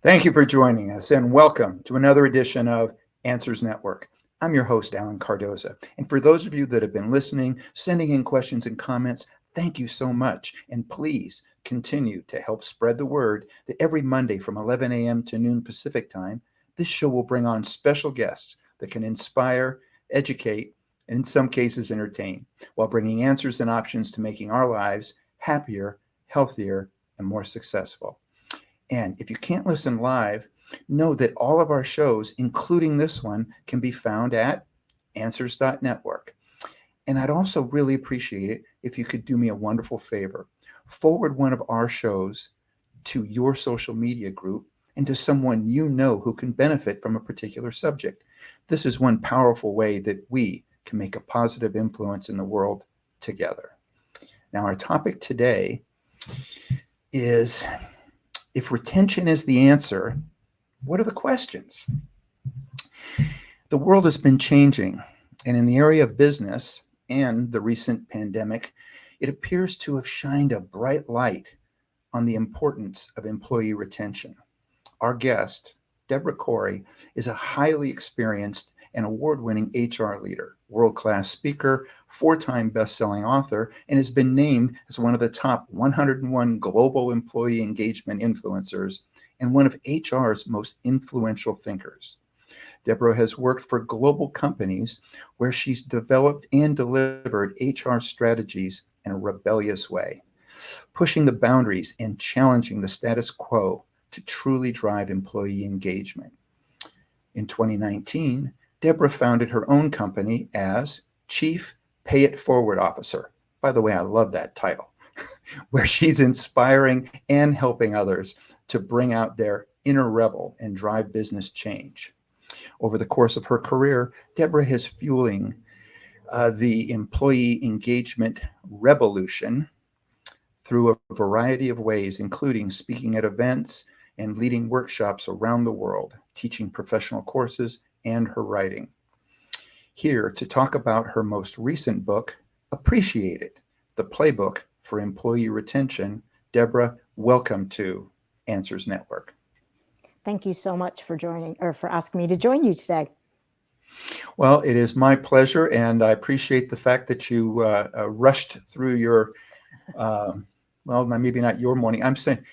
Thank you for joining us and welcome to another edition of Answers Network. I'm your host, Alan Cardoza. And for those of you that have been listening, sending in questions and comments, thank you so much. And please continue to help spread the word that every Monday from 11 a.m. to noon Pacific time, this show will bring on special guests that can inspire, educate, and in some cases entertain, while bringing answers and options to making our lives happier, healthier, and more successful. And if you can't listen live, know that all of our shows, including this one, can be found at answers.network. And I'd also really appreciate it if you could do me a wonderful favor. Forward one of our shows to your social media group and to someone you know who can benefit from a particular subject. This is one powerful way that we can make a positive influence in the world together. Now, our topic today is, if retention is the answer, what are the questions? The world has been changing, and in the area of business and the recent pandemic, it appears to have shined a bright light on the importance of employee retention. Our guest, Debra Corey, is a highly experienced and award-winning HR leader, world-class speaker, four-time best-selling author, and has been named as one of the top 101 global employee engagement influencers and one of HR's most influential thinkers. Debra has worked for global companies where she's developed and delivered HR strategies in a rebellious way, pushing the boundaries and challenging the status quo to truly drive employee engagement. In 2019, Debra founded her own company as Chief Pay It Forward Officer. By the way, I love that title, where she's inspiring and helping others to bring out their inner rebel and drive business change. Over the course of her career, Debra is fueling the employee engagement revolution through a variety of ways, including speaking at events and leading workshops around the world, teaching professional courses, and her writing. Here to talk about her most recent book, Appreciate It, the playbook for employee retention, Debra, welcome to Answers Network. Thank you so much for joining, or for asking me to join you today. Well, it is my pleasure, and I appreciate the fact that you rushed through your, well, maybe not your morning. I'm saying,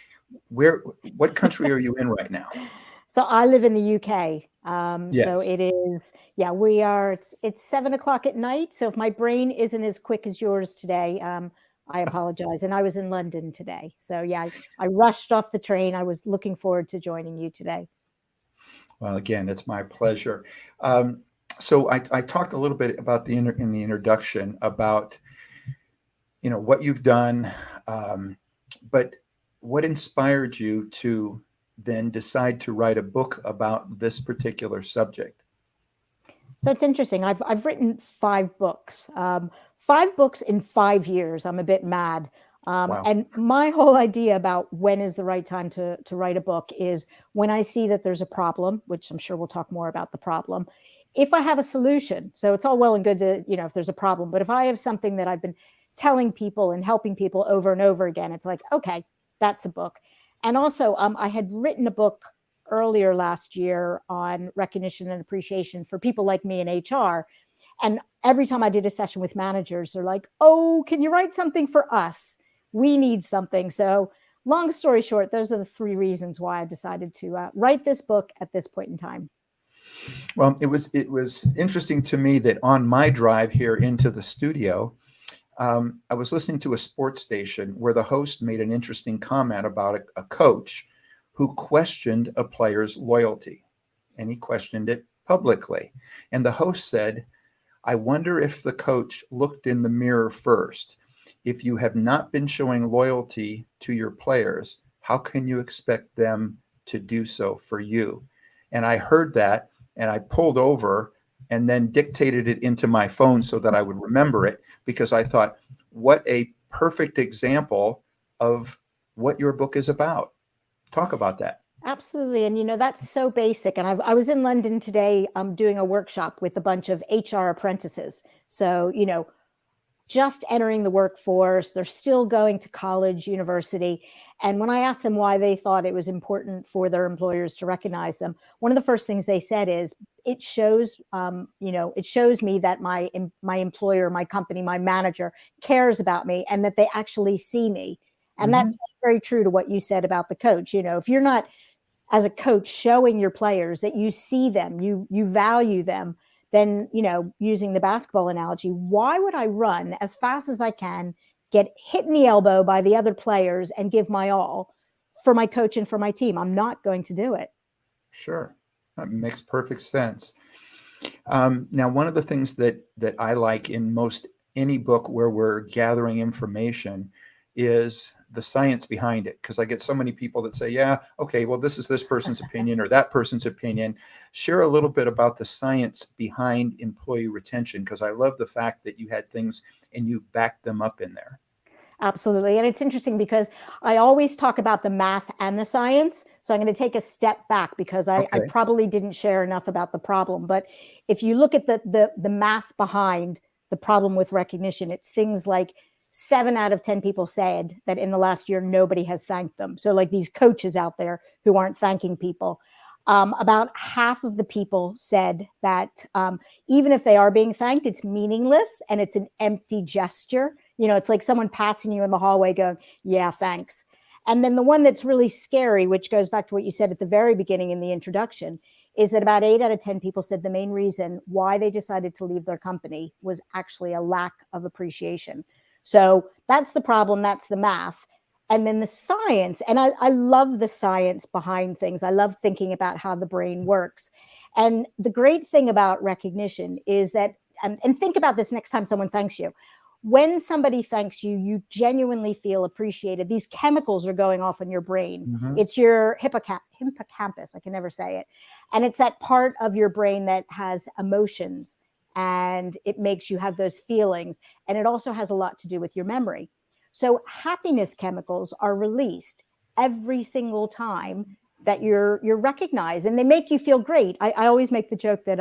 what country are you in right now? So I live in the UK. So Yes. it is, yeah, we are, it's 7 o'clock at night. So if my brain isn't as quick as yours today, I apologize. And I was in London today. So yeah, I rushed off the train. I was looking forward to joining you today. Well, again, it's my pleasure. So I talked a little bit about in the introduction about what you've done, but what inspired you to then decide to write a book about this particular subject? So it's interesting. I've written 5 books, 5 books in 5 years. I'm a bit mad. Wow. And my whole idea about when is the right time to write a book is when I see that there's a problem, which I'm sure we'll talk more about the problem. If I have a solution, so it's all well and good to, if there's a problem, but if I have something that I've been telling people and helping people over and over again, it's like, okay, that's a book. And also, I had written a book earlier last year on recognition and appreciation for people like me in HR. And every time I did a session with managers, they're like, oh, can you write something for us? We need something. So long story short, those are the 3 reasons why I decided to write this book at this point in time. Well, it was interesting to me that on my drive here into the studio, I was listening to a sports station where the host made an interesting comment about a coach who questioned a player's loyalty, and he questioned it publicly. And the host said, I wonder if the coach looked in the mirror first. If you have not been showing loyalty to your players, how can you expect them to do so for you? And I heard that, and I pulled over and then dictated it into my phone so that I would remember it, because I thought, what a perfect example of what your book is about. Talk about that. Absolutely. And, that's so basic. And I was in London today doing a workshop with a bunch of HR apprentices. So, just entering the workforce. They're still going to college, university. And when I asked them why they thought it was important for their employers to recognize them, one of the first things they said is, it shows, it shows me that my employer, my company, my manager cares about me, and that they actually see me. And that's very true to what you said about the coach. If you're not, as a coach, showing your players that you see them, you value them, then, using the basketball analogy, why would I run as fast as I can, get hit in the elbow by the other players, and give my all for my coach and for my team? I'm not going to do it. Sure. That makes perfect sense. Now, one of the things that I like in most any book where we're gathering information is the science behind it, because I get so many people that say, yeah, okay, well, this is this person's opinion or that person's opinion. Share a little bit about the science behind employee retention, because I love the fact that you had things and you backed them up in there. Absolutely. And it's interesting because I always talk about the math and the science. So I'm going to take a step back, because I probably didn't share enough about the problem. But if you look at the math behind the problem with recognition, it's things like 7 out of 10 people said that in the last year, nobody has thanked them. So like these coaches out there who aren't thanking people. About half of the people said that even if they are being thanked, it's meaningless and it's an empty gesture. It's like someone passing you in the hallway going, yeah, thanks. And then the one that's really scary, which goes back to what you said at the very beginning in the introduction, is that about 8 out of 10 people said the main reason why they decided to leave their company was actually a lack of appreciation. So that's the problem. That's the math. And then the science, and I love the science behind things. I love thinking about how the brain works. And the great thing about recognition is that, and think about this next time someone thanks you. When somebody thanks you, you genuinely feel appreciated. These chemicals are going off in your brain. It's your hippocampus. I can never say it. And it's that part of your brain that has emotions, and it makes you have those feelings. And it also has a lot to do with your memory. So happiness chemicals are released every single time that you're recognized, and they make you feel great. I always make the joke that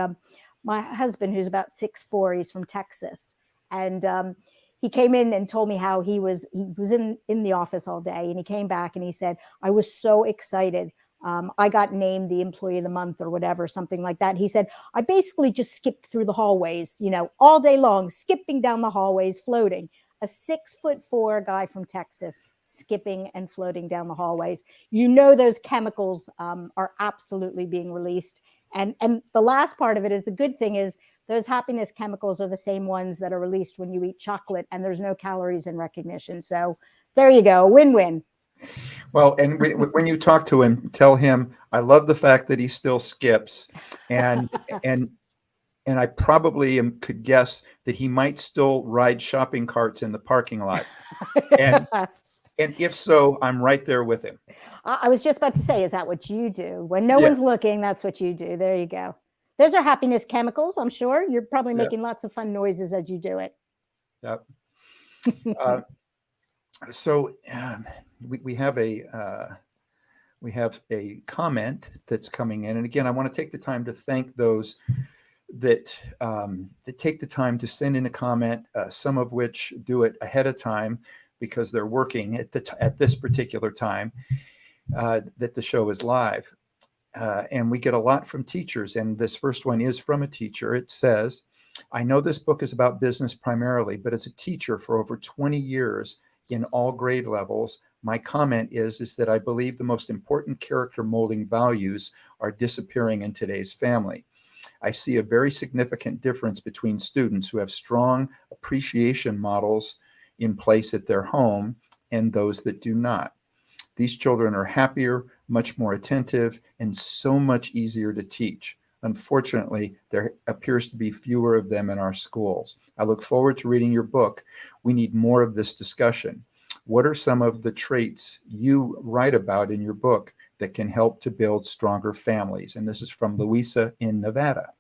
my husband, who's about 6'4", he's from Texas, and he came in and told me how he was in the office all day, and he came back and he said, I was so excited. I got named the employee of the month or whatever, something like that. He said, I basically just skipped through the hallways, all day long, skipping down the hallways, floating. A 6'4" guy from Texas skipping and floating down the hallways. Those chemicals are absolutely being released. And the last part of it is, the good thing is, those happiness chemicals are the same ones that are released when you eat chocolate, and there's no calories in recognition. So there you go, win-win. Well, and when you talk to him, tell him I love the fact that he still skips, and I probably could guess that he might still ride shopping carts in the parking lot. And if so, I'm right there with him. I was just about to say, is that what you do? When no one's looking, that's what you do. There you go. Those are happiness chemicals, I'm sure. You're probably making lots of fun noises as you do it. Yep. So we have a comment that's coming in, and again, I want to take the time to thank those that take the time to send in a comment. Some of which do it ahead of time because they're working at this particular time that the show is live, and we get a lot from teachers. And this first one is from a teacher. It says, "I know this book is about business primarily, but as a teacher for over 20 years." In all grade levels, my comment is that I believe the most important character molding values are disappearing in today's family. I see a very significant difference between students who have strong appreciation models in place at their home and those that do not. These children are happier, much more attentive, and so much easier to teach. Unfortunately, there appears to be fewer of them in our schools. I look forward to reading your book. We need more of this discussion. What are some of the traits you write about in your book that can help to build stronger families? And this is from Louisa in Nevada.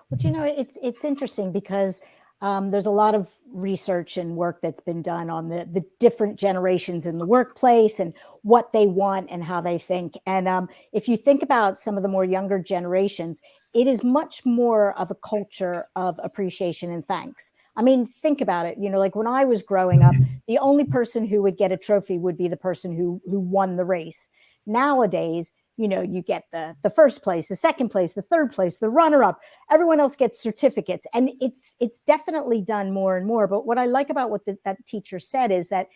But it's interesting because There's a lot of research and work that's been done on the different generations in the workplace and what they want and how they think. And if you think about some of the more younger generations, it is much more of a culture of appreciation and thanks. I mean, think about it. Like when I was growing up, the only person who would get a trophy would be the person who won the race. Nowadays, you get the first place, the second place, the third place, the runner up. Everyone else gets certificates, and it's definitely done more and more. But what I like about what that teacher said is that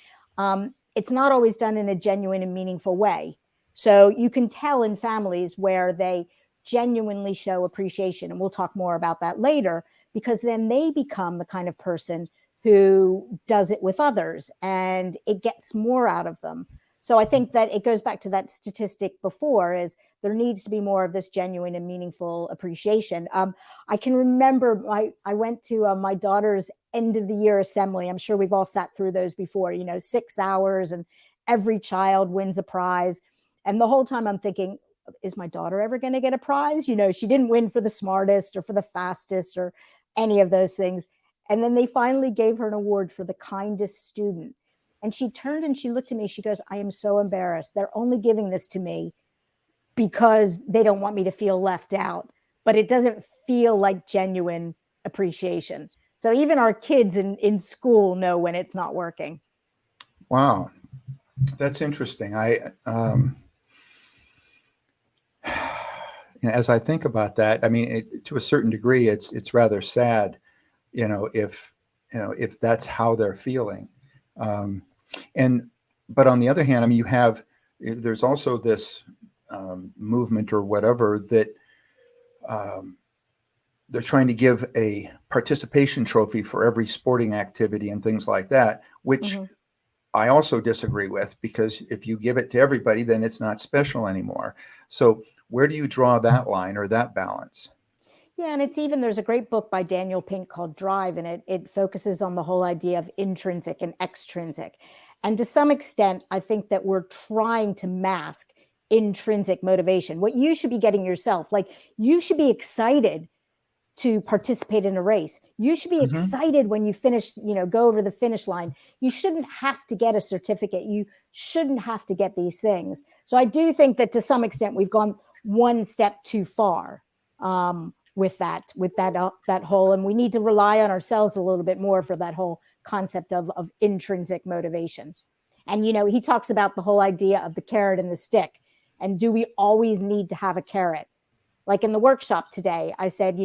it's not always done in a genuine and meaningful way. So you can tell in families where they genuinely show appreciation, and we'll talk more about that later, because then they become the kind of person who does it with others, and it gets more out of them. So I think that it goes back to that statistic before, is there needs to be more of this genuine and meaningful appreciation. I can remember I went to my daughter's end of the year assembly. I'm sure we've all sat through those before, 6 hours, and every child wins a prize. And the whole time I'm thinking, is my daughter ever going to get a prize? She didn't win for the smartest or for the fastest or any of those things. And then they finally gave her an award for the kindest student. And she turned and she looked at me. She goes, I am so embarrassed. They're only giving this to me because they don't want me to feel left out. But it doesn't feel like genuine appreciation. So even our kids in school know when it's not working. Wow. That's interesting. As I think about that, I mean, to a certain degree, it's rather sad, if that's how they're feeling. But on the other hand, I mean, there's also this movement or whatever that they're trying to give a participation trophy for every sporting activity and things like that, which I also disagree with, because if you give it to everybody, then it's not special anymore. So where do you draw that line or that balance? Yeah, and there's a great book by Daniel Pink called Drive, and it focuses on the whole idea of intrinsic and extrinsic. And to some extent, I think that we're trying to mask intrinsic motivation. What you should be getting yourself, like you should be excited to participate in a race. You should be excited when you finish, go over the finish line. You shouldn't have to get a certificate. You shouldn't have to get these things. So I do think that to some extent we've gone one step too far with that whole, and we need to rely on ourselves a little bit more for that whole concept of intrinsic motivation. And, he talks about the whole idea of the carrot and the stick. And do we always need to have a carrot? Like in the workshop today, I said,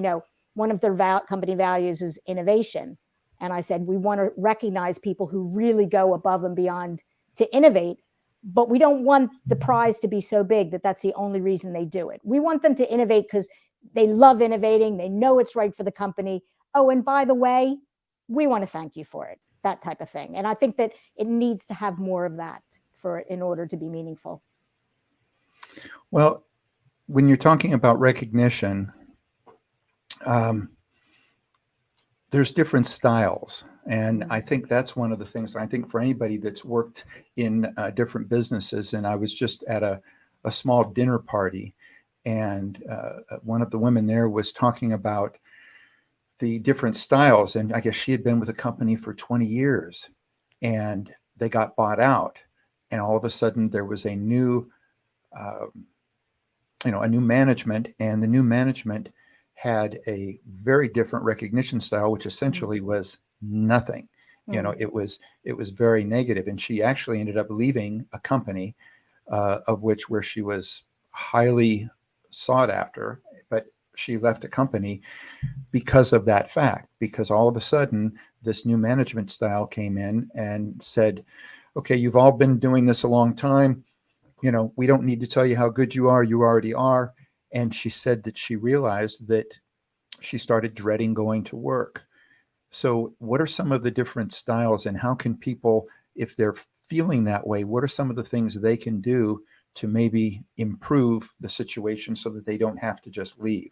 one of their company values is innovation. And I said, we want to recognize people who really go above and beyond to innovate, but we don't want the prize to be so big that that's the only reason they do it. We want them to innovate because they love innovating. They know it's right for the company. Oh, and by the way, we want to thank you for it, that type of thing. And I think that it needs to have more of that in order to be meaningful. Well, when you're talking about recognition, there's different styles. And I think that's one of the things that I think for anybody that's worked in different businesses, and I was just at a small dinner party, and one of the women there was talking about the different styles. And I guess she had been with a company for 20 years and they got bought out. And all of a sudden there was a new management, and the new management had a very different recognition style, which essentially was nothing. It was very negative. And she actually ended up leaving a company where she was highly sought after, but she left the company because of that fact, because all of a sudden this new management style came in and said, okay, you've all been doing this a long time. We don't need to tell you how good you are. You already are. And she said that she realized that she started dreading going to work. So what are some of the different styles, and how can people, if they're feeling that way, what are some of the things they can do to maybe improve the situation so that they don't have to just leave?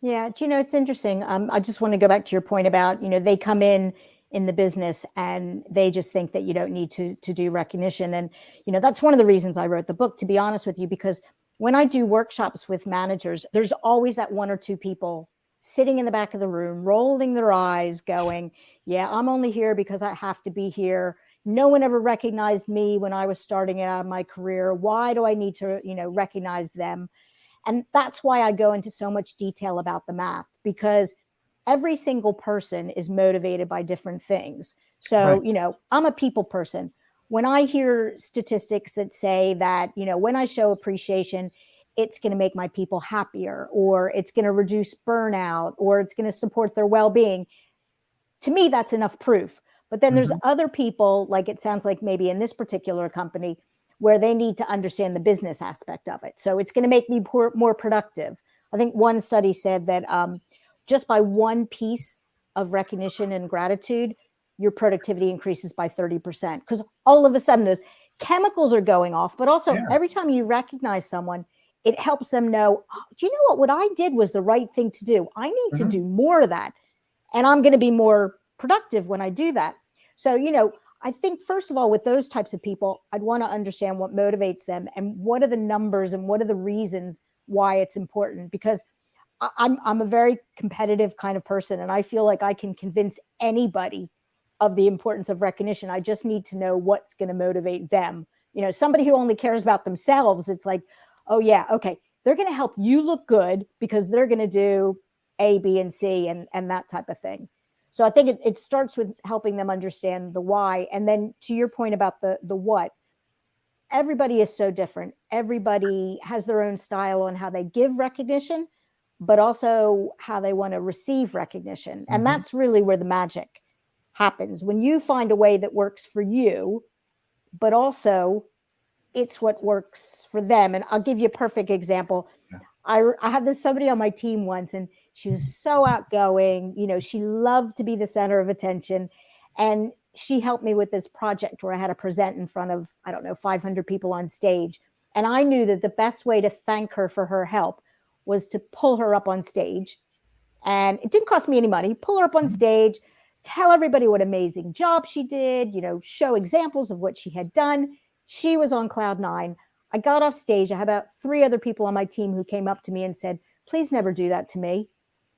Yeah, it's interesting. I just want to go back to your point about, they come in the business and they just think that you don't need to do recognition. And, that's one of the reasons I wrote the book, to be honest with you, because when I do workshops with managers, there's always that one or two people sitting in the back of the room, rolling their eyes, going, yeah, I'm only here because I have to be here. No one ever recognized me when I was starting out my career. Why do I need to, recognize them? And that's why I go into so much detail about the math, because every single person is motivated by different things. So, Right. I'm a people person. When I hear statistics that say that, when I show appreciation, it's going to make my people happier, or it's going to reduce burnout, or it's going to support their well-being, to me, that's enough proof. But then there's Hmm. other people, like it sounds like maybe in this particular company, where they need to understand the business aspect of it. So it's going to make me more productive. I think one study said that just by one piece of recognition and gratitude, your productivity increases by 30%. Because all of a sudden, those chemicals are going off. But also, Yeah. every time you recognize someone, it helps them know, oh, do you know what? What I did was the right thing to do. I need to Hmm. do more of that. And I'm going to be more productive when I do that. So, I think, first of all, with those types of people, I'd want to understand what motivates them and what are the numbers and what are the reasons why it's important. Because I'm a very competitive kind of person, and I feel like I can convince anybody of the importance of recognition. I just need to know what's going to motivate them. Somebody who only cares about themselves, it's like, oh yeah, okay, they're going to help you look good because they're going to do A, B, and C, and that type of thing. So I think it starts with helping them understand the why, and then to your point about the what. Everybody is so different. Everybody has their own style on how they give recognition, but also how they want to receive recognition. And Hmm. that's really where the magic happens. When you find a way that works for you, but also it's what works for them. And I'll give you a perfect example. Yeah. I had this somebody on my team once, and she was so outgoing. She loved to be the center of attention. And she helped me with this project where I had to present in front of, I don't know, 500 people on stage. And I knew that the best way to thank her for her help was to pull her up on stage. And it didn't cost me any money. Pull her up on Mhm. stage, tell everybody what amazing job she did, show examples of what she had done. She was on cloud nine. I got off stage. I had about 3 other people on my team who came up to me and said, please never do that to me.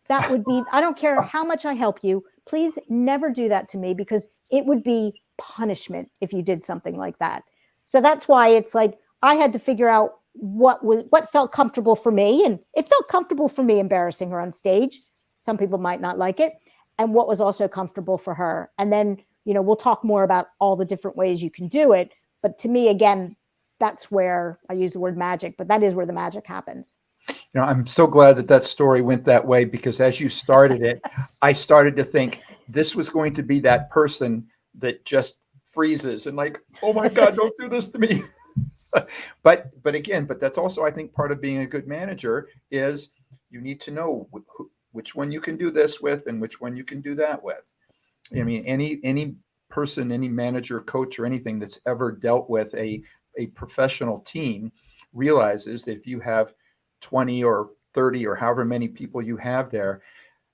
That would be, I don't care how much I help you, please never do that to me, because it would be punishment if you did something like that. So that's why it's like I had to figure out what felt comfortable for me, and it felt comfortable for me embarrassing her on stage. Some people might not like it. And what was also comfortable for her. And then, we'll talk more about all the different ways you can do it. But to me, again, that's where I use the word magic, but that is where the magic happens. I'm so glad that that story went that way, because as you started it, I started to think this was going to be that person that just freezes and like, oh my God, don't do this to me. But that's also, I think, part of being a good manager is you need to know which one you can do this with and which one you can do that with. I mean, any person, any manager, coach, or anything that's ever dealt with a professional team realizes that if you have 20 or 30 or however many people you have there,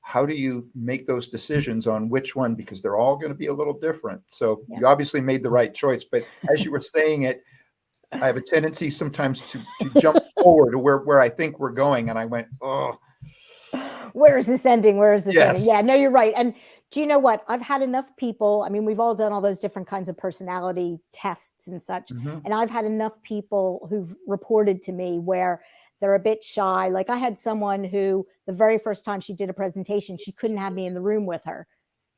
how do you make those decisions on which one? Because they're all going to be a little different. So Yeah. you obviously made the right choice. But as you were saying it, I have a tendency sometimes to jump forward to where I think we're going. And I went, oh, Where is this ending? Where is this ending? yes. Yeah, no, you're right. And do you know what? I've had enough people. I mean, we've all done all those different kinds of personality tests and such. Hmm. And I've had enough people who've reported to me where they're a bit shy. Like I had someone who, the very first time she did a presentation, she couldn't have me in the room with her.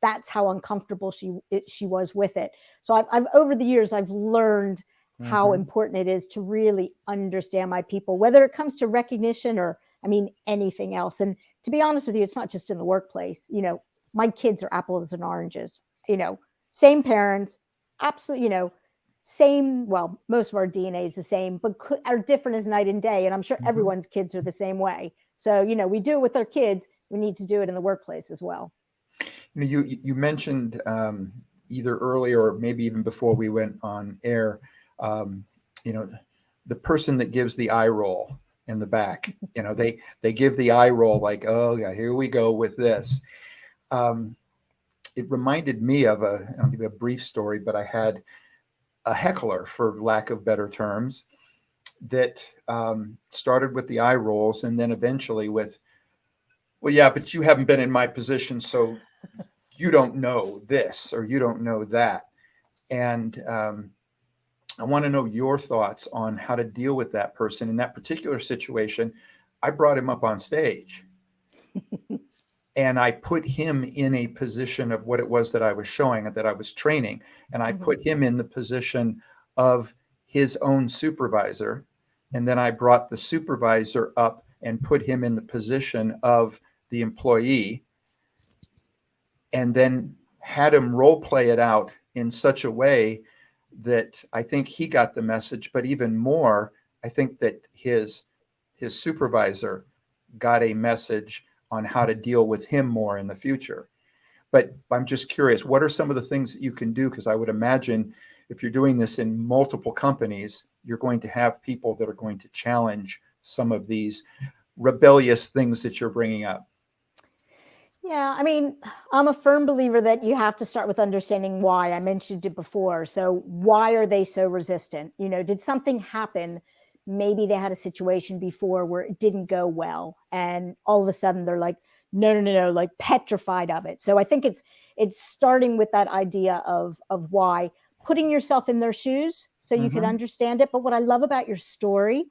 That's how uncomfortable she was with it. So I've over the years, I've learned how Hmm. important it is to really understand my people, whether it comes to recognition or, I mean, anything else. And to be honest with you, it's not just in the workplace. My kids are apples and oranges, same parents, absolutely, same, well, most of our DNA is the same, but are different as night and day. And I'm sure Hmm. everyone's kids are the same way. So, we do it with our kids. We need to do it in the workplace as well. You mentioned either earlier or maybe even before we went on air, um, you know, the person that gives the eye roll in the back. They give the eye roll like, oh yeah, here we go with this. Um, it reminded me of I'll give you a brief story, but I had a heckler, for lack of better terms, that started with the eye rolls and then eventually with Well, yeah, but you haven't been in my position, so you don't know this or you don't know that. And I want to know your thoughts on how to deal with that person in that particular situation. I brought him up on stage and I put him in a position of what it was that I was showing, that I was training. And I Mhm. put him in the position of his own supervisor. And then I brought the supervisor up and put him in the position of the employee, and then had him role play it out in such a way that I think he got the message, but even more, I think that his supervisor got a message on how to deal with him more in the future. But I'm just curious, what are some of the things that you can do? Because I would imagine if you're doing this in multiple companies, you're going to have people that are going to challenge some of these rebellious things that you're bringing up. Yeah, I mean, I'm a firm believer that you have to start with understanding why. I mentioned it before. So, why are they so resistant? Did something happen? Maybe they had a situation before where it didn't go well, and all of a sudden they're like, no, no, no, no, like petrified of it. So, I think it's starting with that idea of why, putting yourself in their shoes so you can Mm-hmm. understand it. But what I love about your story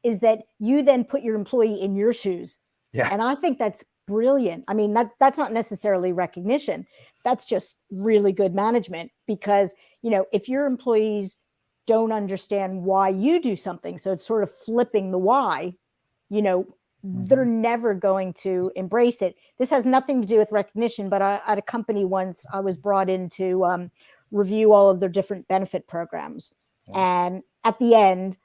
is that you then put your employee in your shoes, Yeah. and I think that's brilliant. I mean, that's not necessarily recognition. That's just really good management, because, if your employees don't understand why you do something, so it's sort of flipping the why, you know, they're Mm-hmm. never going to embrace it. This has nothing to do with recognition, but at a company once, I was brought in to review all of their different benefit programs. Yeah. And at the end,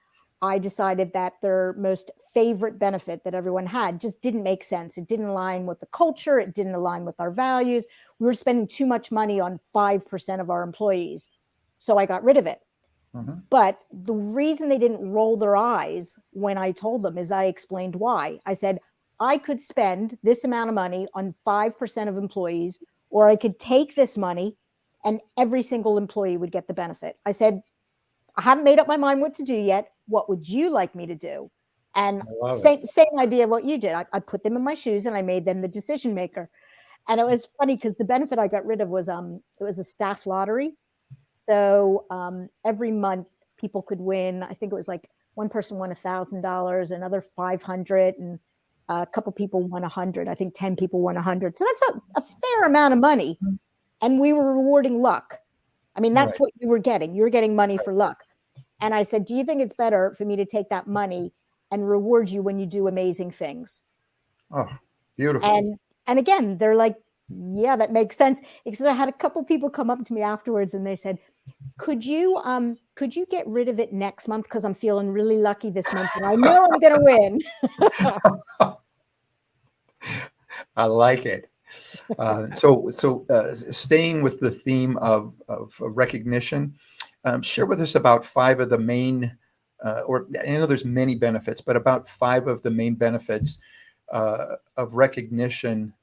I decided that their most favorite benefit that everyone had just didn't make sense. It didn't align with the culture. It didn't align with our values. We were spending too much money on 5% of our employees. So I got rid of it. Mm-hmm. But the reason they didn't roll their eyes when I told them is I explained why. I said, I could spend this amount of money on 5% of employees, or I could take this money and every single employee would get the benefit. I said, I haven't made up my mind what to do yet. What would you like me to do? And I love it. same idea of what you did. I put them in my shoes and I made them the decision maker. And it was funny because the benefit I got rid of was it was a staff lottery. So every month people could win. I think it was like one person won $1,000, another 500, and a couple people won 100. I think 10 people won 100. So that's a fair amount of money, and we were rewarding luck. I mean, that's Right. what you were getting. You were getting money for luck. And I said, do you think it's better for me to take that money and reward you when you do amazing things? Oh, beautiful. And again, they're like, yeah, that makes sense. Except I had a couple people come up to me afterwards and they said, could you get rid of it next month, because I'm feeling really lucky this month and I know I'm going to win. I like it. So staying with the theme of recognition, share with us about five of the main, or I know there's many benefits, but about five of the main benefits of recognition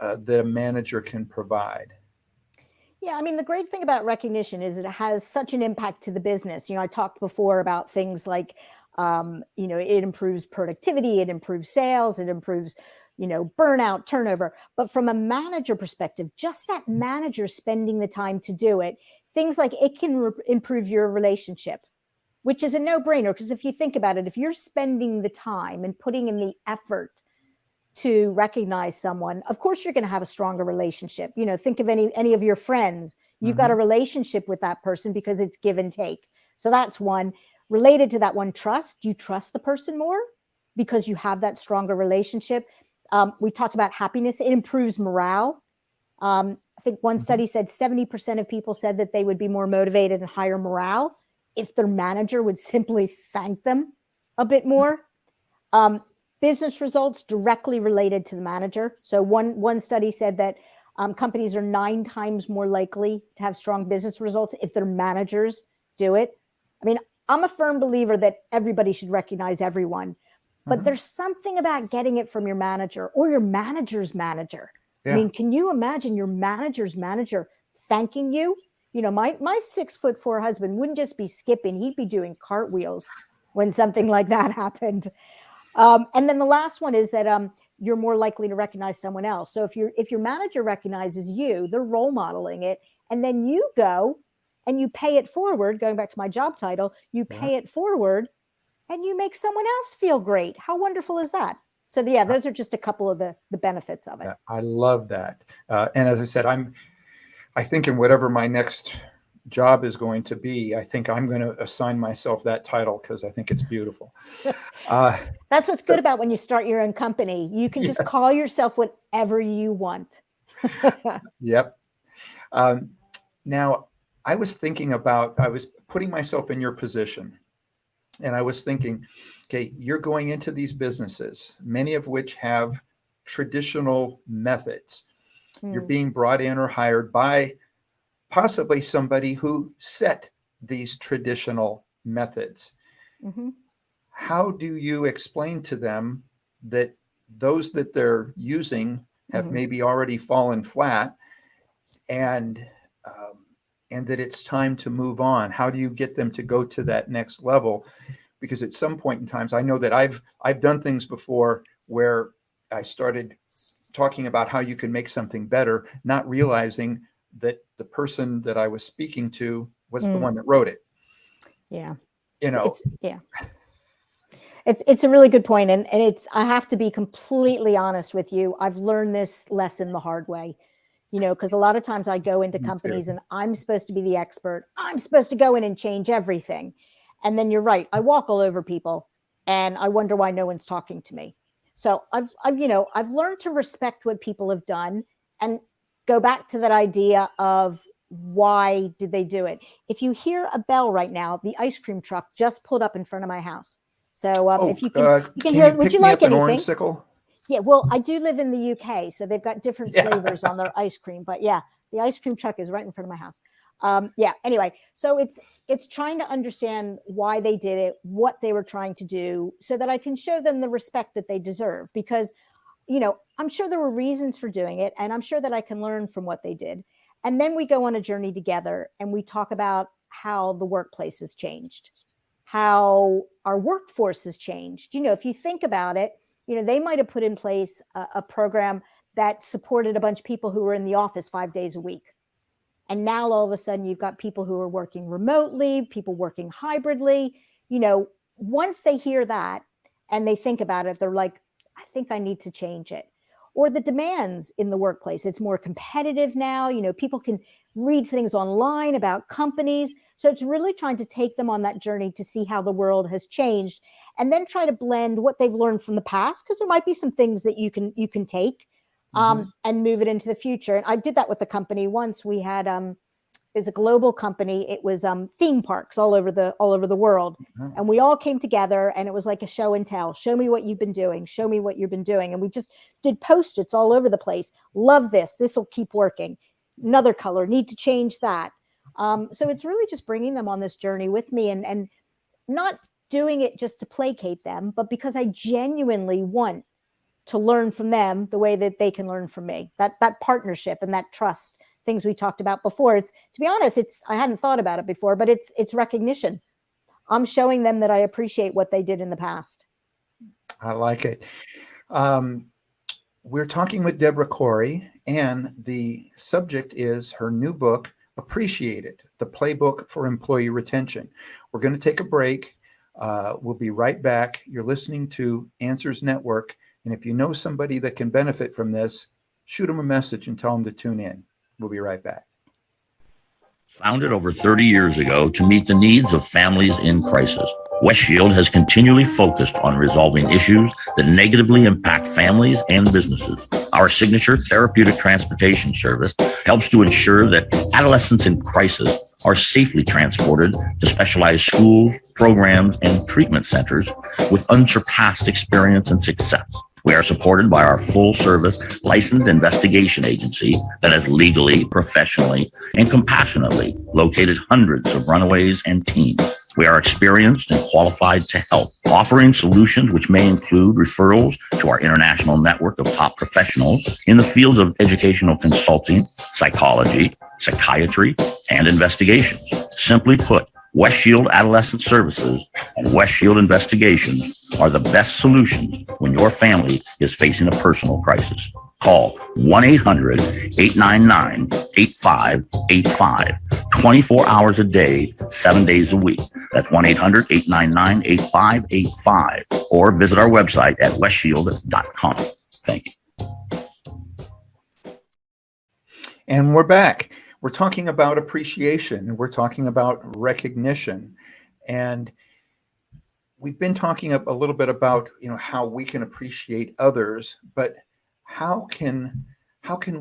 that a manager can provide. Yeah, I mean, the great thing about recognition is it has such an impact to the business. I talked before about things like, it improves productivity, it improves sales, it improves, burnout, turnover. But from a manager perspective, just that manager spending the time to do it, things like it can improve your relationship, which is a no-brainer. Because if you think about it, if you're spending the time and putting in the effort to recognize someone, of course you're going to have a stronger relationship. Think of any of your friends. You've got a Mm-hmm. relationship with that person because it's give and take. So that's one. Related to that one, trust. You trust the person more because you have that stronger relationship. We talked about happiness. It improves morale. I think one Mm-hmm. study said 70% of people said that they would be more motivated and higher morale if their manager would simply thank them a bit more. Um, Business results directly related to the manager. So one study said that companies are 9 times more likely to have strong business results if their managers do it. I mean, I'm a firm believer that everybody should recognize everyone, but Mm-hmm. there's something about getting it from your manager or your manager's manager. I Yeah. mean, can you imagine your manager's manager thanking you? My 6'4" husband wouldn't just be skipping; he'd be doing cartwheels when something like that happened. And then the last one is that you're more likely to recognize someone else. So if your manager recognizes you, they're role modeling it, and then you go and you pay it forward, going back to my job title, you pay it forward and you make someone else feel great. How wonderful is that? So yeah, those are just a couple of the benefits of it. I love that. And as I said, I think in whatever my next job is going to be, I think I'm going to assign myself that title because I think it's beautiful. That's what's good about when you start your own company. You can just call yourself whatever you want. Yep. Now, I was putting myself in your position, and I was thinking, okay, you're going into these businesses, many of which have traditional methods. You're being brought in or hired by possibly somebody who set these traditional methods. How do you explain to them that those that they're using have maybe already fallen flat, and that it's time to move on? How do you get them to go to that next level? Because at some point in times, I know that I've done things before where I started talking about how you can make something better, not realizing that the person that I was speaking to was the one that wrote it. Yeah. It's a really good point. And I have to be completely honest with you. I've learned this lesson the hard way, because a lot of times I go into companies and I'm supposed to be the expert. I'm supposed to go in and change everything. And then you're right. I walk all over people and I wonder why no one's talking to me. So I've learned to respect what people have done and go back to that idea of why did they do it? If you hear a bell right now, the ice cream truck just pulled up in front of my house. So if you can hear, would you like anything? Orange sickle? Yeah, well, I do live in the UK, so they've got different flavors on their ice cream. But yeah, the ice cream truck is right in front of my house. Anyway, so it's trying to understand why they did it, what they were trying to do, so that I can show them the respect that they deserve. Because, I'm sure there were reasons for doing it, and I'm sure that I can learn from what they did. And then we go on a journey together and we talk about how the workplace has changed, how our workforce has changed. If you think about it, they might have put in place a program that supported a bunch of people who were in the office 5 days a week. And now all of a sudden you've got people who are working remotely, people working hybridly. Once they hear that and they think about it, they're like, I think I need to change it. Or the demands in the workplace. It's more competitive now. People can read things online about companies. So it's really trying to take them on that journey to see how the world has changed, and then try to blend what they've learned from the past, because there might be some things that you can take and move it into the future. And I did that with the company once. We had it was a global company. It was theme parks all over the world, and we all came together, and it was like a show and tell. Show me what you've been doing. Show me what you've been doing. And we just did Post-its all over the place. Love this. This will keep working. Another color. Need to change that. So it's really just bringing them on this journey with me, and not doing it just to placate them, but because I genuinely want to learn from them the way that they can learn from me. That partnership and that trust. Things we talked about before. It's, to be honest, I hadn't thought about it before, but it's recognition. I'm showing them that I appreciate what they did in the past. I like it. We're talking with Debra Corey, and the subject is her new book, Appreciated, the Playbook for Employee Retention. We're going to take a break. We'll be right back. You're listening to Answers Network, and if you know somebody that can benefit from this, shoot them a message and tell them to tune in. We'll be right back. Founded over 30 years ago to meet the needs of families in crisis, West Shield has continually focused on resolving issues that negatively impact families and businesses. Our signature therapeutic transportation service helps to ensure that adolescents in crisis are safely transported to specialized schools, programs, and treatment centers with unsurpassed experience and success. We are supported by our full-service licensed investigation agency that has legally, professionally, and compassionately located hundreds of runaways and teens. We are experienced and qualified to help, offering solutions which may include referrals to our international network of top professionals in the fields of educational consulting, psychology, psychiatry, and investigations. Simply put, West Shield Adolescent Services and West Shield Investigations are the best solutions when your family is facing a personal crisis. Call 1-800-899-8585, 24 hours a day, 7 days a week. That's 1-800-899-8585, or visit our website at westshield.com. Thank you. And we're back. We're talking about appreciation. We're talking about recognition. And we've been talking a little bit about, how we can appreciate others, but how can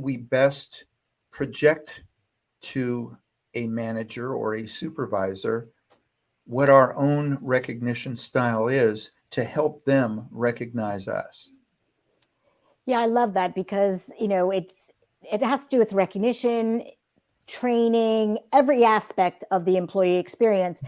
we best project to a manager or a supervisor what our own recognition style is to help them recognize us? Yeah, I love that because, it has to do with recognition, training, every aspect of the employee experience.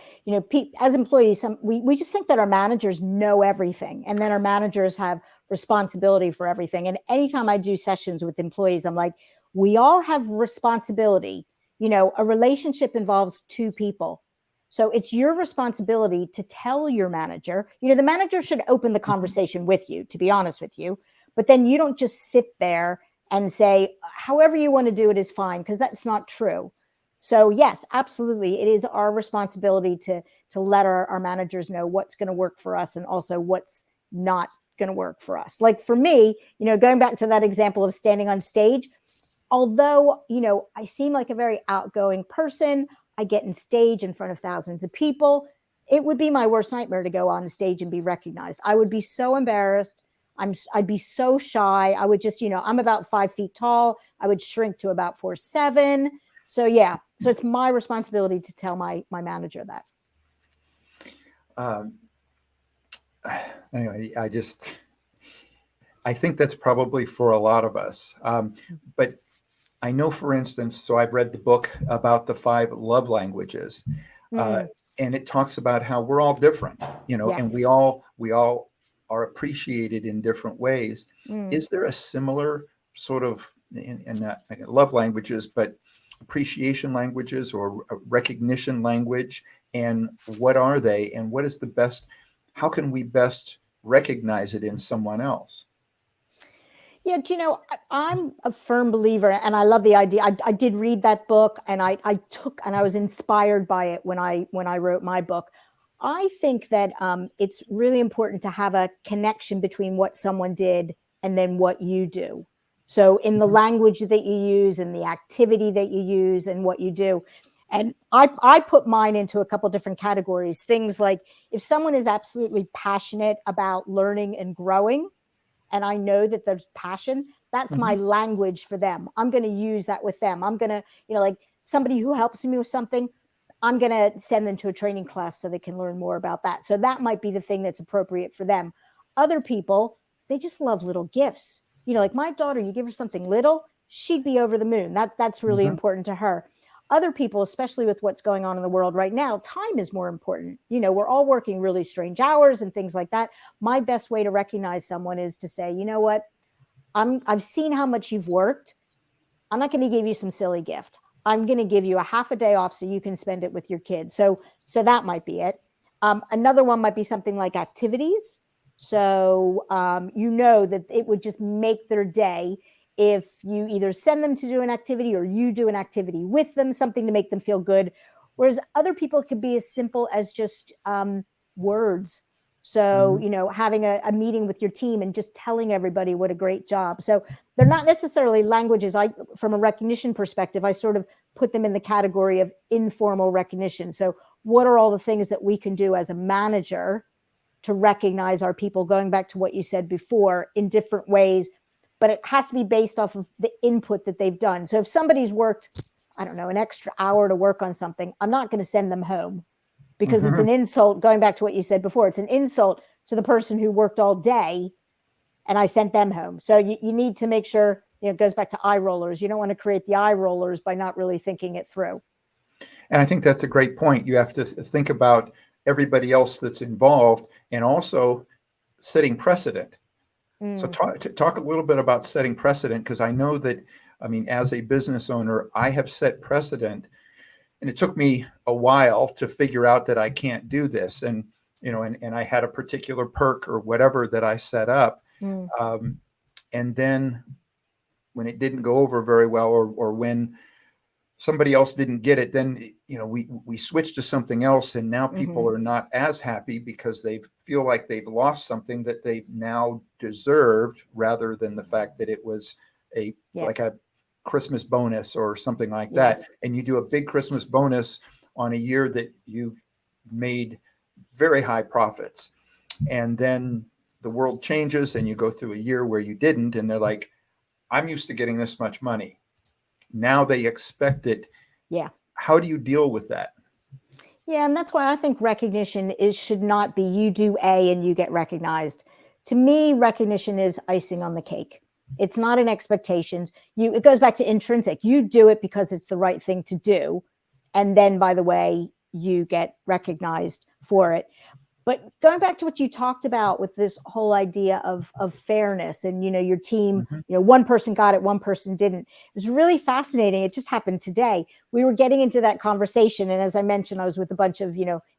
As employees, we just think that our managers know everything, and then our managers have responsibility for everything. And anytime I do sessions with employees, I'm like, we all have responsibility. A relationship involves two people. So it's your responsibility to tell your manager, the manager should open the conversation with you, to be honest with you, but then you don't just sit there and say, however you want to do it is fine, because that's not true. So yes, absolutely. It is our responsibility to let our managers know what's going to work for us and also what's not going to work for us. Like for me, going back to that example of standing on stage, although, I seem like a very outgoing person, I get in stage in front of thousands of people. It would be my worst nightmare to go on stage and be recognized. I would be so embarrassed. I'd be so shy. I would just, I'm about 5 feet tall. I would shrink to about 4'7". So yeah, so it's my responsibility to tell my manager that. Anyway, I think that's probably for a lot of us. But I know, for instance, so I've read the book about the 5 love languages, and it talks about how we're all different, Yes. and we all are appreciated in different ways. Is there a similar sort of, in love languages, but appreciation languages or recognition language? And what are they? And what is the best? How can we best recognize it in someone else? Yeah, I'm a firm believer, and I love the idea. I did read that book, and I was inspired by it when I wrote my book. I think that it's really important to have a connection between what someone did and then what you do. So in the language that you use and the activity that you use and what you do. And I put mine into a couple different categories. Things like if someone is absolutely passionate about learning and growing, and I know that there's passion, that's my language for them. I'm going to use that with them. I'm going to, like somebody who helps me with something, I'm going to send them to a training class so they can learn more about that. So that might be the thing that's appropriate for them. Other people, they just love little gifts. Like my daughter, you give her something little, she'd be over the moon. That's really important to her. Other people, especially with what's going on in the world right now, time is more important. We're all working really strange hours and things like that. My best way to recognize someone is to say, you know what? I've seen how much you've worked. I'm not going to give you some silly gift. I'm going to give you a half a day off so you can spend it with your kids. So that might be it. Another one might be something like activities. So that it would just make their day if you either send them to do an activity or you do an activity with them, something to make them feel good. Whereas other people could be as simple as just words. So, having a meeting with your team and just telling everybody what a great job. So they're not necessarily languages. From a recognition perspective, I sort of put them in the category of informal recognition. So what are all the things that we can do as a manager to recognize our people, going back to what you said before, in different ways, but it has to be based off of the input that they've done. So if somebody's worked, I don't know, an extra hour to work on something, I'm not going to send them home because it's an insult. Going back to what you said before, it's an insult to the person who worked all day and I sent them home. So you need to make sure, it goes back to eye rollers. You don't want to create the eye rollers by not really thinking it through. And I think that's a great point. You have to think about everybody else that's involved and also setting precedent. So talk a little bit about setting precedent, because I know that, as a business owner, I have set precedent, and it took me a while to figure out that I can't do this. And and I had a particular perk or whatever that I set up. Mm. And then when it didn't go over very well, or when somebody else didn't get it, then we switched to something else, and now people Mhm. are not as happy because they feel like they've lost something that they now deserved, rather than the fact that it was Yeah. like a Christmas bonus or something like Yeah. that. And you do a big Christmas bonus on a year that you've made very high profits, and then the world changes and you go through a year where you didn't, and they're like, I'm used to getting this much money. Now they expect it. Yeah. How do you deal with that? Yeah, and that's why I think recognition should not be you do A and you get recognized. To me, recognition is icing on the cake. It's not an expectation. It goes back to intrinsic. You do it because it's the right thing to do. And then, by the way, you get recognized for it. But going back to what you talked about with this whole idea of fairness, and your team, one person got it, one person didn't. It was really fascinating. It just happened today. We were getting into that conversation, and as I mentioned, I was with a bunch of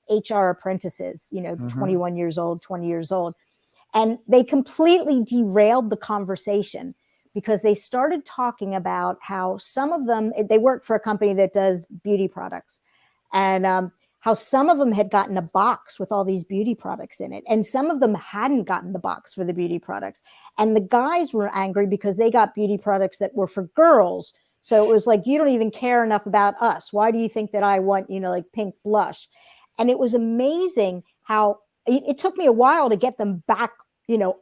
HR apprentices, 21 years old, 20 years old, and they completely derailed the conversation because they started talking about how some of them, they work for a company that does beauty products, and how some of them had gotten a box with all these beauty products in it, and some of them hadn't gotten the box for the beauty products. And the guys were angry because they got beauty products that were for girls. So it was like, you don't even care enough about us. Why do you think that I want, like pink blush? And it was amazing how it took me a while to get them back,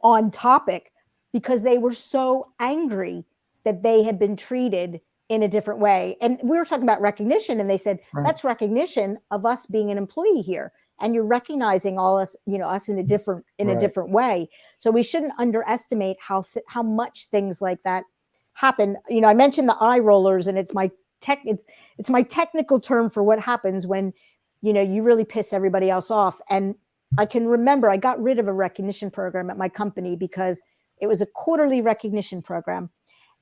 on topic, because they were so angry that they had been treated in a different way. And we were talking about recognition, and they said, that's recognition of us being an employee here. And you're recognizing all us, us in a different way. So we shouldn't underestimate how much things like that happen. I mentioned the eye rollers, and it's my technical term for what happens when, you really piss everybody else off. And I can remember I got rid of a recognition program at my company because it was a quarterly recognition program.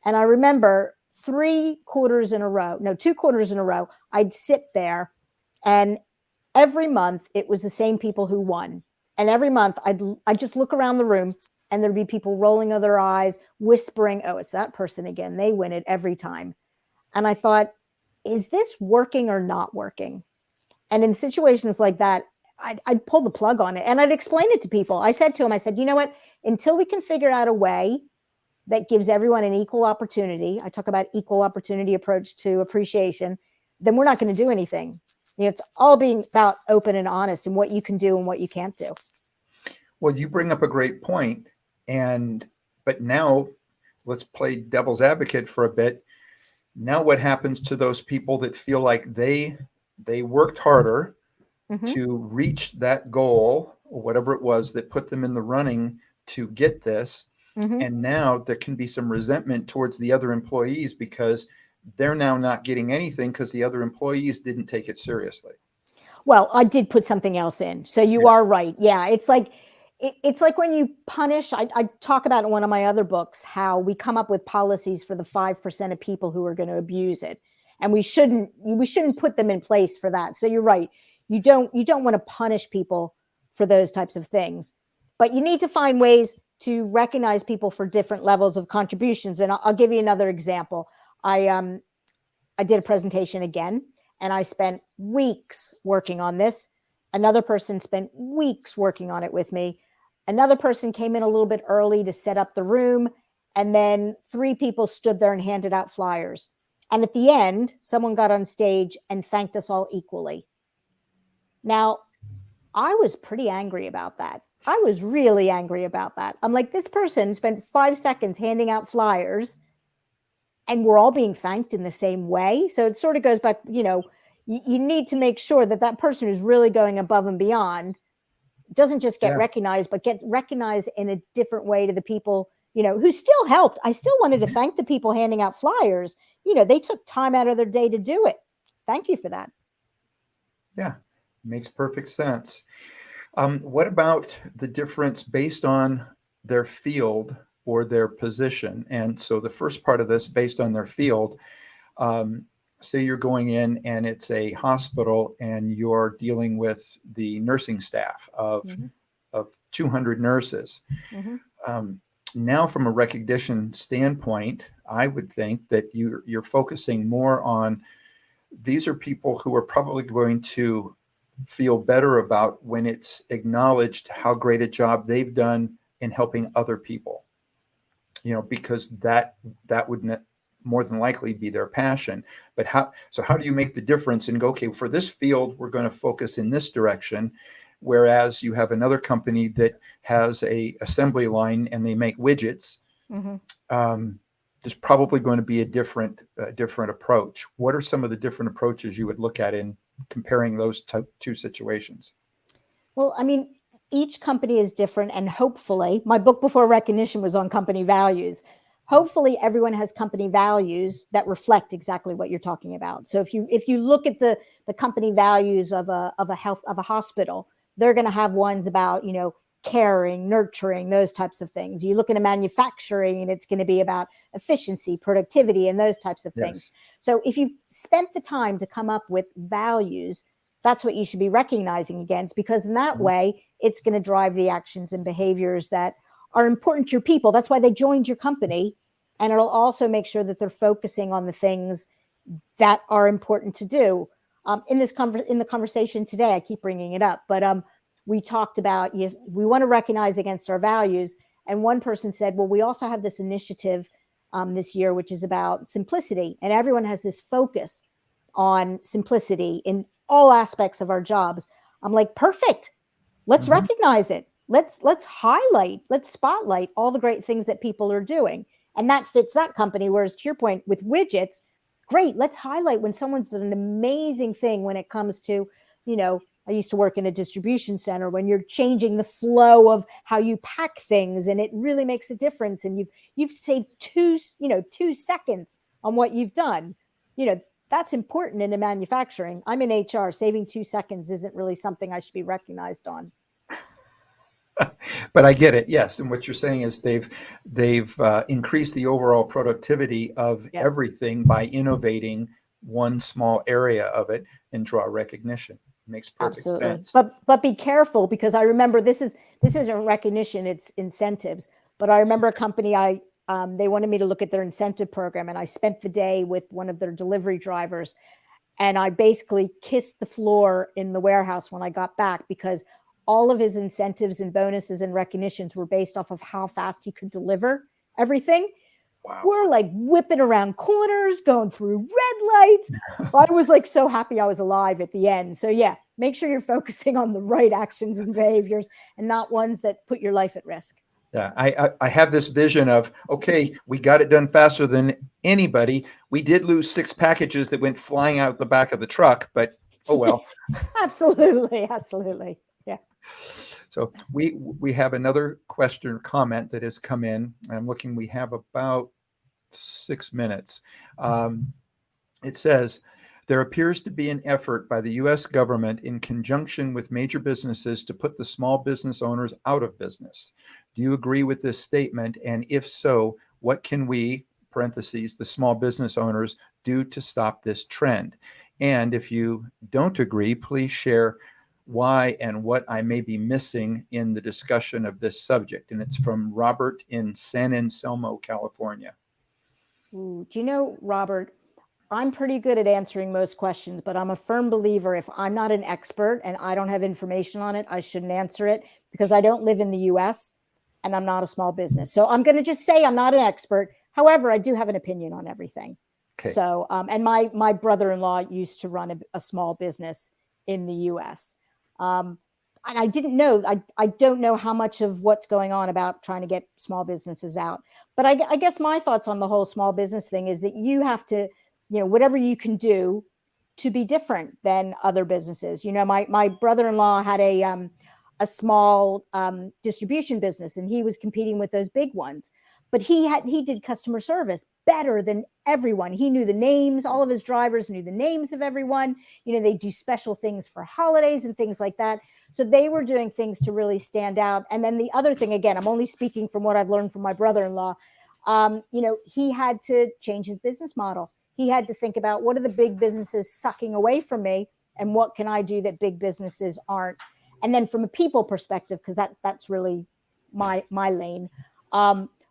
And I remember 2 quarters in a row, I'd sit there, and every month it was the same people who won. And every month I'd just look around the room, and there'd be people rolling their eyes, whispering, oh, it's that person again. They win it every time. And I thought, is this working or not working? And in situations like that, I'd pull the plug on it, and I'd explain it to people. I said to them, you know what, until we can figure out a way that gives everyone an equal opportunity, I talk about equal opportunity approach to appreciation, then we're not going to do anything. It's all being about open and honest and what you can do and what you can't do. Well, you bring up a great point. But now let's play devil's advocate for a bit. Now what happens to those people that feel like they worked harder to reach that goal, or whatever it was that put them in the running to get this? And now there can be some resentment towards the other employees because they're now not getting anything because the other employees didn't take it seriously. Well, I did put something else in. So you are right. Yeah. It's like when you punish, I talk about in one of my other books, how we come up with policies for the 5% of people who are going to abuse it. And we shouldn't put them in place for that. So you're right. You don't want to punish people for those types of things, but you need to find ways to recognize people for different levels of contributions. And I'll give you another example. I did a presentation again, and I spent weeks working on this. Another person spent weeks working on it with me. Another person came in a little bit early to set up the room, and then 3 people stood there and handed out flyers. And at the end, someone got on stage and thanked us all equally. Now, I was pretty angry about that. I was really angry about that. I'm like, this person spent 5 seconds handing out flyers, and we're all being thanked in the same way. So it sort of goes back, you need to make sure that person who's really going above and beyond doesn't just get recognized, but get recognized in a different way to the people, who still helped. I still wanted to thank the people handing out flyers. They took time out of their day to do it. Thank you for that. Yeah, makes perfect sense. What about the difference based on their field or their position? And so the first part of this, based on their field, say you're going in and it's a hospital and you're dealing with the nursing staff of 200 nurses. Now, from a recognition standpoint, I would think that you're focusing more on, these are people who are probably going to feel better about when it's acknowledged how great a job they've done in helping other people, because that would more than likely be their passion. But how do you make the difference and go, okay, for this field, we're going to focus in this direction, whereas you have another company that has a assembly line and they make widgets. There's probably going to be a different approach. What are some of the different approaches you would look at in comparing those two situations? Well, I mean, each company is different, and hopefully, my book Before Recognition was on company values. Hopefully everyone has company values that reflect exactly what you're talking about. So if you look at the company values of a hospital, they're going to have ones about, caring, nurturing, those types of things. You look at a manufacturing and it's going to be about efficiency, productivity, and those types of things. So if you've spent the time to come up with values, that's what you should be recognizing against, because in that way, it's going to drive the actions and behaviors that are important to your people. That's why they joined your company. And it'll also make sure that they're focusing on the things that are important to do. In the conversation today, I keep bringing it up, but we talked about, yes, we want to recognize against our values. And one person said, well, we also have this initiative this year, which is about simplicity. And everyone has this focus on simplicity in all aspects of our jobs. I'm like, perfect. Let's recognize it. Let's highlight, let's spotlight all the great things that people are doing. And that fits that company. Whereas to your point with widgets, great. Let's highlight when someone's done an amazing thing when it comes to, I used to work in a distribution center, when you're changing the flow of how you pack things, and it really makes a difference. And you've saved 2 seconds on what you've done. That's important in a manufacturing. I'm in HR. Saving 2 seconds isn't really something I should be recognized on. But I get it. Yes. And what you're saying is they've increased the overall productivity of everything by innovating one small area of it and draw recognition. It makes perfect sense. But be careful, because I remember this isn't recognition, it's incentives. But I remember a company, they wanted me to look at their incentive program, and I spent the day with one of their delivery drivers, and I basically kissed the floor in the warehouse when I got back, because all of his incentives and bonuses and recognitions were based off of how fast he could deliver everything. Wow. We're like whipping around corners, going through red lights. I was like so happy I was alive at the end. So yeah, make sure you're focusing on the right actions and behaviors and not ones that put your life at risk. Yeah, I have this vision of, okay, we got it done faster than anybody. We did lose 6 packages that went flying out the back of the truck, but oh well. Absolutely. Yeah. So we have another question or comment that has come in. I'm looking, we have about 6 minutes. It says, there appears to be an effort by the U.S. government in conjunction with major businesses to put the small business owners out of business. Do you agree with this statement? And if so, what can we, parentheses, the small business owners, do to stop this trend? And if you don't agree, please share why and what I may be missing in the discussion of this subject. And it's from Robert in San Anselmo, California. Ooh, do you know, Robert, I'm pretty good at answering most questions, but I'm a firm believer if I'm not an expert and I don't have information on it, I shouldn't answer it, because I don't live in the US and I'm not a small business. So I'm going to just say I'm not an expert. However, I do have an opinion on everything. Okay. So, and my brother-in-law used to run a small business in the US. And I didn't know, I don't know how much of what's going on about trying to get small businesses out. But I guess my thoughts on the whole small business thing is that you have to, whatever you can do to be different than other businesses. My brother-in-law had a small distribution business, and he was competing with those big ones. But he did customer service better than everyone. He knew the names. All of his drivers knew the names of everyone. They do special things for holidays and things like that. So they were doing things to really stand out. And then the other thing, again, I'm only speaking from what I've learned from my brother-in-law. He had to change his business model. he had to think about, what are the big businesses sucking away from me, and what can I do that big businesses aren't? And then from a people perspective, because that's really my lane,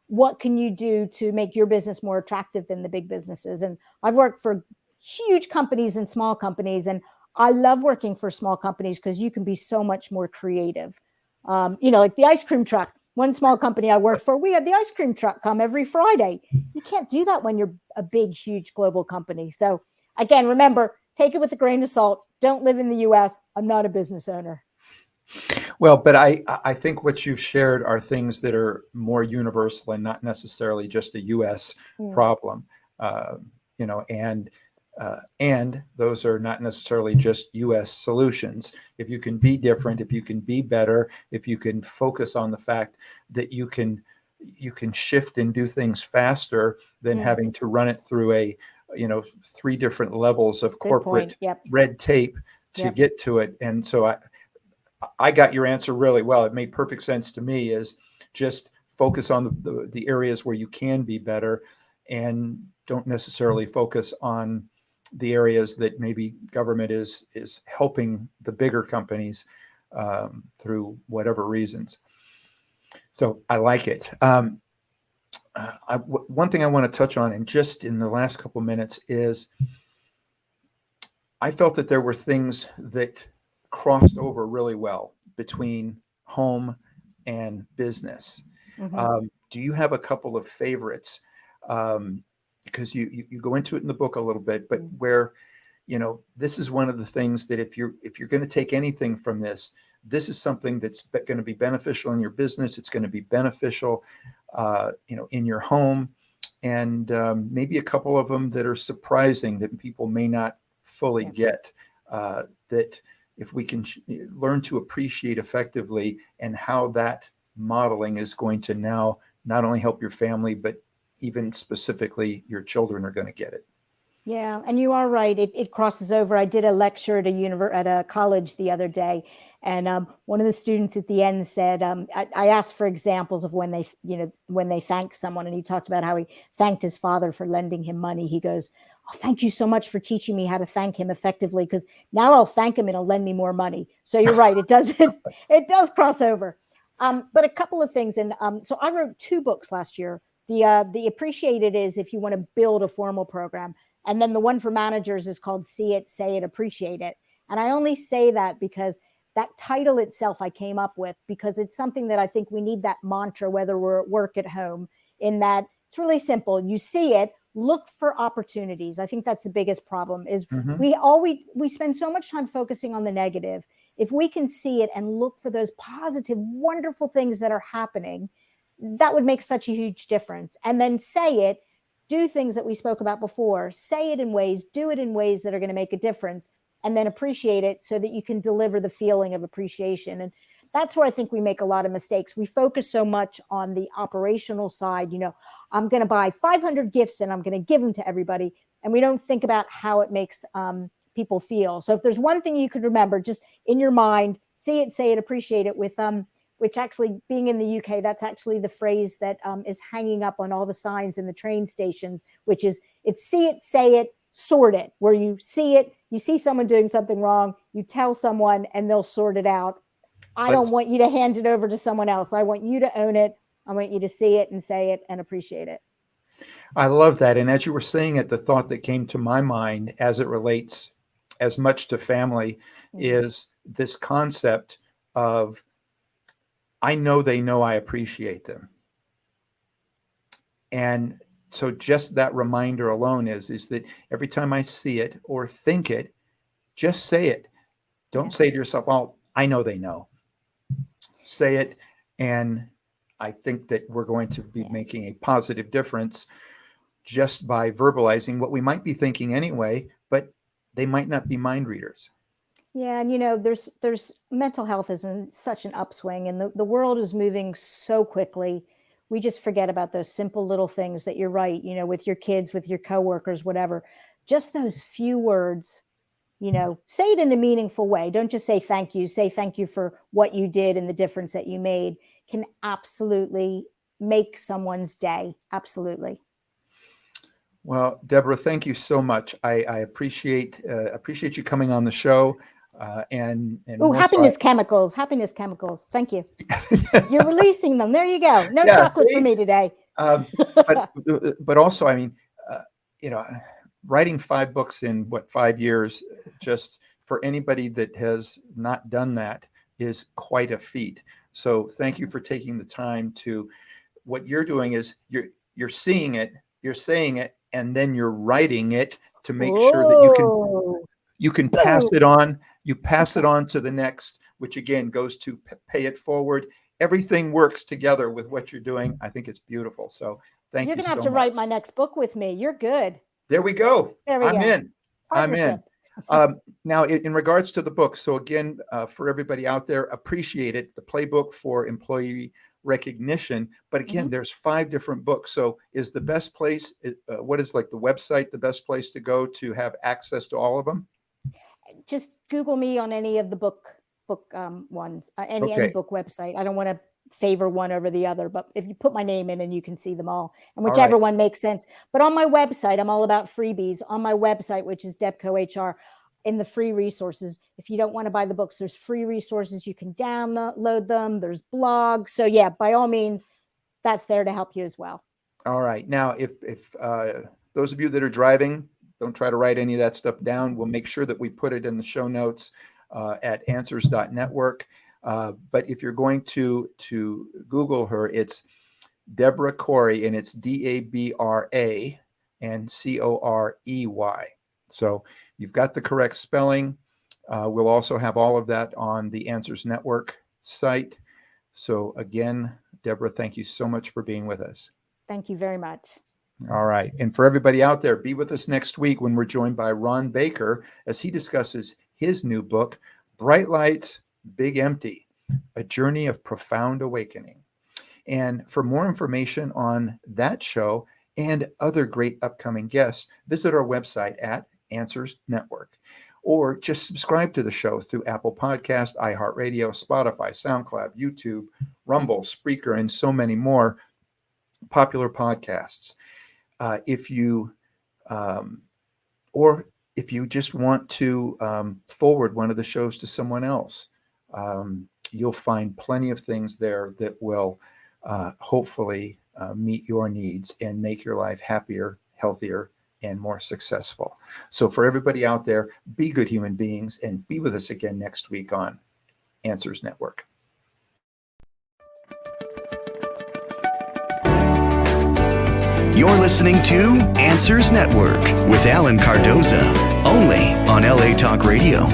what can you do to make your business more attractive than the big businesses? And I've worked for huge companies and small companies, and I love working for small companies because you can be so much more creative. Like the ice cream truck. One small company I worked for, we had the ice cream truck come every Friday. You can't do that when you're a big, huge global company. So again, remember, take it with a grain of salt. Don't live in the US. I'm not a business owner. Well, but I think what you've shared are things that are more universal and not necessarily just a U.S. problem, and those are not necessarily just U.S. solutions. If you can be different, if you can be better, if you can focus on the fact that you can shift and do things faster than having to run it through 3 different levels of corporate red tape to get to it. And so I got your answer really well. It made perfect sense to me, is just focus on the areas where you can be better, and don't necessarily focus on the areas that maybe government is helping the bigger companies through whatever reasons. So I like it. One thing I want to touch on, and just in the last couple of minutes, is I felt that there were things that crossed over really well between home and business. Do you have a couple of favorites? Because you go into it in the book a little bit, but where, this is one of the things that if you're going to take anything from this is something that's going to be beneficial in your business. It's going to be beneficial, in your home, and maybe a couple of them that are surprising that people may not fully get, that if we can learn to appreciate effectively, and how that modeling is going to now not only help your family, but even specifically your children are going to get it. Yeah, and you are right. It crosses over. I did a lecture at a college the other day, and one of the students at the end said, I asked for examples of when they thank someone, and he talked about how he thanked his father for lending him money. He goes, "Oh, thank you so much for teaching me how to thank him effectively, because now I'll thank him and he'll lend me more money." So you're right. It does cross over. But a couple of things, and so I wrote 2 books last year. The Appreciated is if you want to build a formal program. And then the one for managers is called See It, Say It, Appreciate It. And I only say that because that title itself I came up with, because it's something that I think we need, that mantra, whether we're at work, at home, in that it's really simple. You see it, look for opportunities. I think that's the biggest problem, is we spend so much time focusing on the negative. If we can see it and look for those positive, wonderful things that are happening, that would make such a huge difference. And then say it. Do things that we spoke about before, say it in ways, do it in ways that are going to make a difference, and then appreciate it so that you can deliver the feeling of appreciation. And that's where I think we make a lot of mistakes. We focus so much on the operational side. I'm going to buy 500 gifts and I'm going to give them to everybody. And we don't think about how it makes people feel. So if there's one thing you could remember, just in your mind, see it, say it, appreciate it, with which actually, being in the UK, that's actually the phrase that is hanging up on all the signs in the train stations, which is, it's see it, say it, sort it, where you see it, you see someone doing something wrong, you tell someone and they'll sort it out. I don't want you to hand it over to someone else. I want you to own it. I want you to see it and say it and appreciate it. I love that. And as you were saying it, the thought that came to my mind as it relates as much to family is this concept of, I know they know I appreciate them. And so just that reminder alone is that every time I see it or think it, just say it. Don't say to yourself, "Oh, I know they know." Say it. And I think that we're going to be making a positive difference just by verbalizing what we might be thinking anyway, but they might not be mind readers. Yeah, and there's mental health is in such an upswing, and the world is moving so quickly. We just forget about those simple little things that, you're right, with your kids, with your coworkers, whatever. Just those few words, say it in a meaningful way. Don't just say thank you. Say thank you for what you did and the difference that you made, can absolutely make someone's day. Absolutely. Well, Debra, thank you so much. I appreciate you coming on the show. And Oh, more happiness chemicals. Thank you. You're releasing them. There you go. No Yeah, chocolate see? for me today. But also, I mean, you know, writing 5 books in 5 years, just for anybody that has not done that is quite a feat. So thank you for taking the time to. What you're doing is you're seeing it, you're saying it, and then you're writing it to make sure that you can pass it on. You pass it on to the next, which again goes to pay it forward. Everything works together with what you're doing. I think it's beautiful. So thank you. You're gonna have to write my next book with me. You're good. There we go. There we go. In. I'm in. Now, in regards to the book, so again, for everybody out there, appreciate it. The playbook for employee recognition. But again, there's 5 different books. So is the best place, what is like the website, the best place to go to have access to all of them? Just Google me on any of the book ones, any book website. I don't want to favor one over the other, but if you put my name in and you can see them all, and whichever one makes sense. But on my website, I'm all about freebies. On my website, which is Debco HR, in the free resources, if you don't want to buy the books, there's free resources. You can download them. There's blogs. So yeah, by all means, that's there to help you as well. All right. Now, if those of you that are driving, don't try to write any of that stuff down. We'll make sure that we put it in the show notes at answers.network. But if you're going to Google her, it's Debra Corey, and it's Debra and Corey. So you've got the correct spelling. We'll also have all of that on the Answers Network site. So again, Debra, thank you so much for being with us. Thank you very much. All right. And for everybody out there, be with us next week when we're joined by Ron Baker as he discusses his new book, Bright Lights, Big Empty, A Journey of Profound Awakening. And for more information on that show and other great upcoming guests, visit our website at Answers Network, or just subscribe to the show through Apple Podcast, iHeartRadio, Spotify, SoundCloud, YouTube, Rumble, Spreaker, and so many more popular podcasts. If you just want to forward one of the shows to someone else, you'll find plenty of things there that will hopefully meet your needs and make your life happier, healthier, and more successful. So for everybody out there, be good human beings and be with us again next week on Answers Network. You're listening to Answers Network with Alan Cardoza, only on LA Talk Radio.